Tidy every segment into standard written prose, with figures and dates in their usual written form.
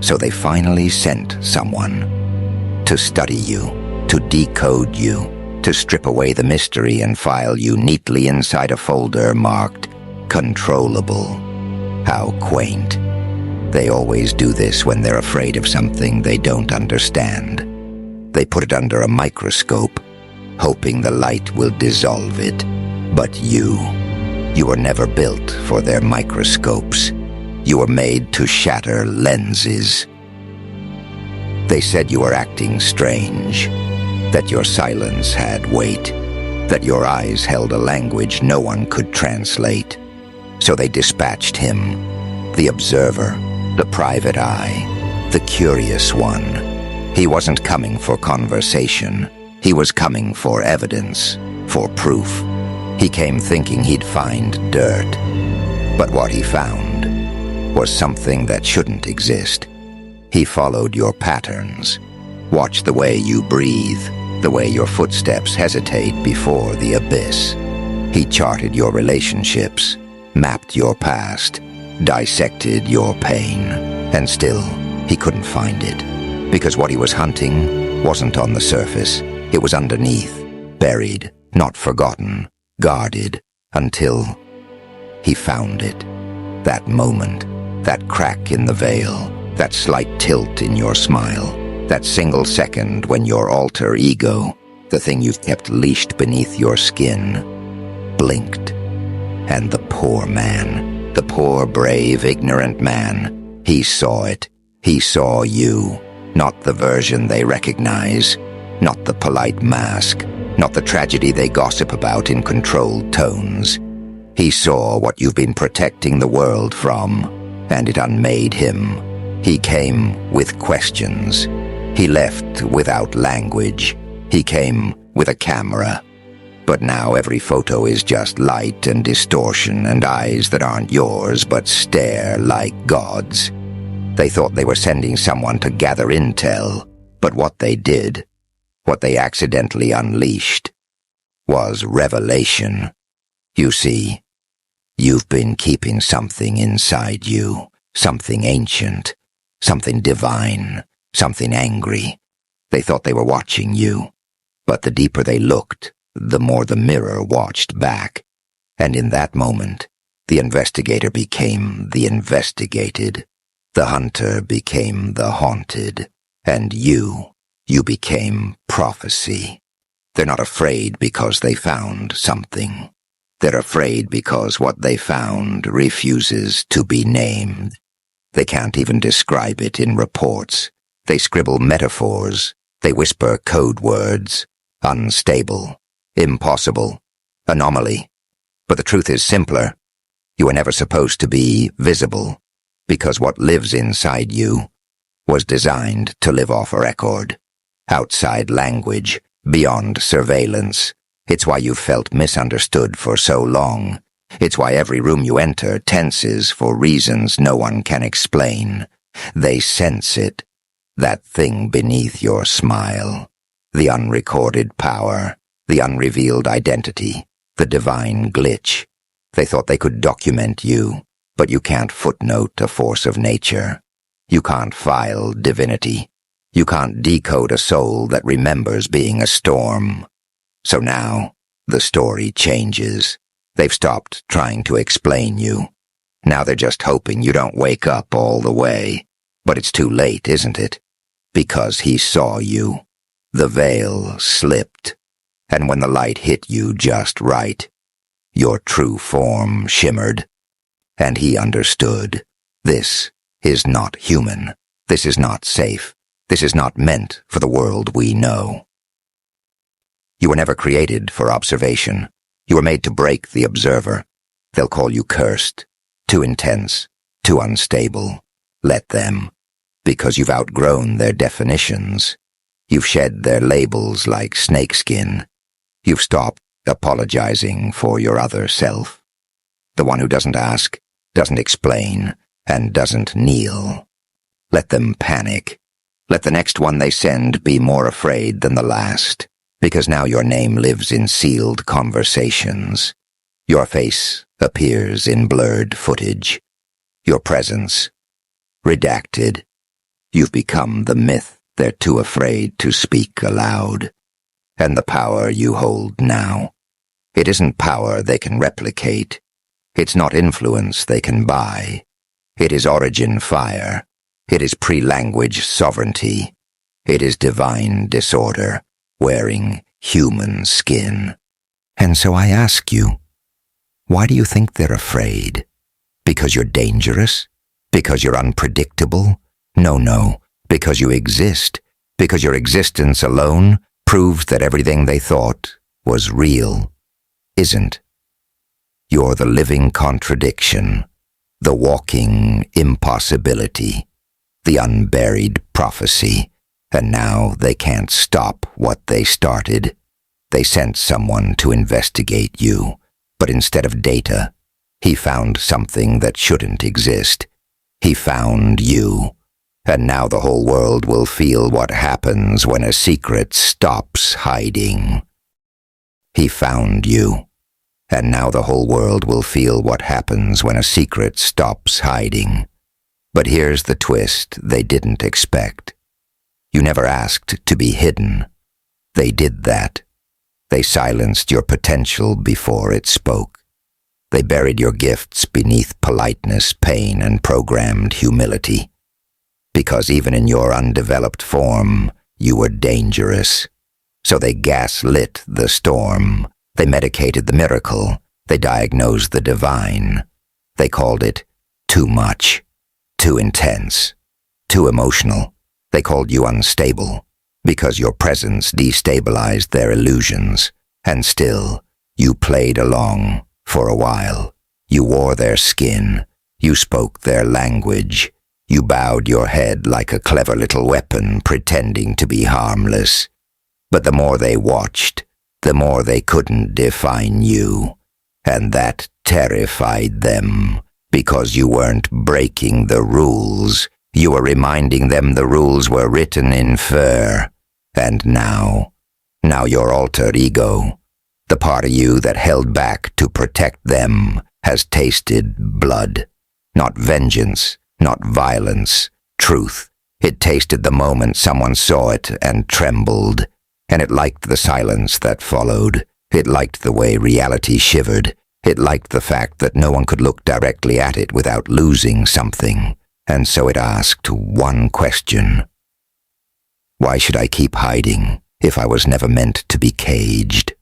So they finally sent someone to study you, to decode you, to strip away the mystery and file you neatly inside a folder marked controllable. How quaint. They always do this when they're afraid of something they don't understand. They put it under a microscope, hoping the light will dissolve it. But you were never built for their microscopes. You were made to shatter lenses. They said you were acting strange, that your silence had weight, that your eyes held a language no one could translate. So they dispatched him, the observer, the private eye, the curious one. He wasn't coming for conversation. He was coming for evidence, for proof. He came thinking he'd find dirt. But what he found was something that shouldn't exist. He followed your patterns, watched the way you breathe, the way your footsteps hesitate before the abyss. He charted your relationships, mapped your past, dissected your pain, and still he couldn't find it. Because what he was hunting wasn't on the surface. It was underneath, buried, not forgotten, guarded, until he found it. That moment, that crack in the veil, that slight tilt in your smile, that single second when your alter ego, the thing you've kept leashed beneath your skin, blinked. And the poor man, the poor, brave, ignorant man, he saw it. He saw you, not the version they recognize, not the polite mask, not the tragedy they gossip about in controlled tones. He saw what you've been protecting the world from, and it unmade him. He came with questions. He left without language. He came with a camera. But now every photo is just light and distortion and eyes that aren't yours but stare like gods. They thought they were sending someone to gather intel, but what they did, what they accidentally unleashed, was revelation. You see, you've been keeping something inside you, something ancient, something divine, something angry. They thought they were watching you, but the deeper they looked, the more the mirror watched back. And in that moment, the investigator became the investigated. The hunter became the haunted. And you became prophecy. They're not afraid because they found something. They're afraid because what they found refuses to be named. They can't even describe it in reports. They scribble metaphors. They whisper code words. Unstable. Impossible. Anomaly. But the truth is simpler. You were never supposed to be visible, because what lives inside you was designed to live off a record, outside language, beyond surveillance. It's why you've felt misunderstood for so long. It's why every room you enter tenses for reasons no one can explain. They sense it, that thing beneath your smile, the unrecorded power, the unrevealed identity, the divine glitch. They thought they could document you, but you can't footnote a force of nature. You can't file divinity. You can't decode a soul that remembers being a storm. So now, the story changes. They've stopped trying to explain you. Now they're just hoping you don't wake up all the way. But it's too late, isn't it? Because he saw you. The veil slipped. And when the light hit you just right, your true form shimmered. And he understood. This is not human. This is not safe. This is not meant for the world we know. You were never created for observation. You were made to break the observer. They'll call you cursed, too intense, too unstable. Let them, because you've outgrown their definitions. You've shed their labels like snakeskin. You've stopped apologizing for your other self. The one who doesn't ask, doesn't explain, and doesn't kneel. Let them panic. Let the next one they send be more afraid than the last, because now your name lives in sealed conversations. Your face appears in blurred footage. Your presence redacted. You've become the myth they're too afraid to speak aloud. And the power you hold now, it isn't power they can replicate. It's not influence they can buy. It is origin fire. It is pre-language sovereignty. It is divine disorder, wearing human skin. And so I ask you, why do you think they're afraid? Because you're dangerous? Because you're unpredictable? No, because you exist. Because your existence alone proves that everything they thought was real isn't. You're the living contradiction, the walking impossibility, the unburied prophecy, and now they can't stop what they started. They sent someone to investigate you, but instead of data, he found something that shouldn't exist. He found you, and now the whole world will feel what happens when a secret stops hiding. He found you, and now the whole world will feel what happens when a secret stops hiding. But here's the twist they didn't expect. You never asked to be hidden. They did that. They silenced your potential before it spoke. They buried your gifts beneath politeness, pain, and programmed humility. Because even in your undeveloped form, you were dangerous. So they gaslit the storm. They medicated the miracle. They diagnosed the divine. They called it too much, too intense, too emotional. They called you unstable, because your presence destabilized their illusions. And still, you played along for a while. You wore their skin. You spoke their language. You bowed your head like a clever little weapon, pretending to be harmless. But the more they watched, the more they couldn't define you. And that terrified them, because you weren't breaking the rules. You were reminding them the rules were written in fur. And now your alter ego, the part of you that held back to protect them, has tasted blood. Not vengeance, not violence, truth. It tasted the moment someone saw it and trembled. And it liked the silence that followed. It liked the way reality shivered. It liked the fact that no one could look directly at it without losing something. And so it asked one question. Why should I keep hiding if I was never meant to be caged?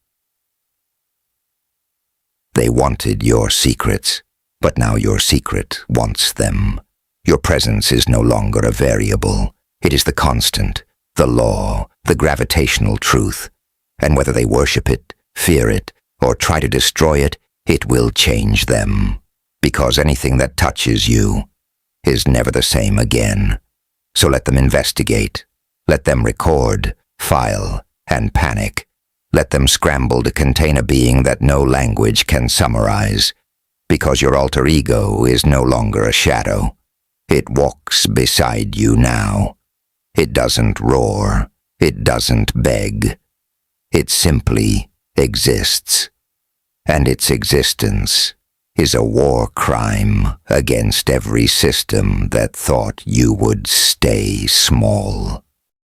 They wanted your secrets, but now your secret wants them. Your presence is no longer a variable. It is the constant, the law, the gravitational truth. And whether they worship it, fear it, or try to destroy it, it will change them. Because anything that touches you is never the same again. So let them investigate. Let them record, file, and panic. Let them scramble to contain a being that no language can summarize. Because your alter ego is no longer a shadow. It walks beside you now. It doesn't roar. It doesn't beg. It simply exists. And its existence is a war crime against every system that thought you would stay small.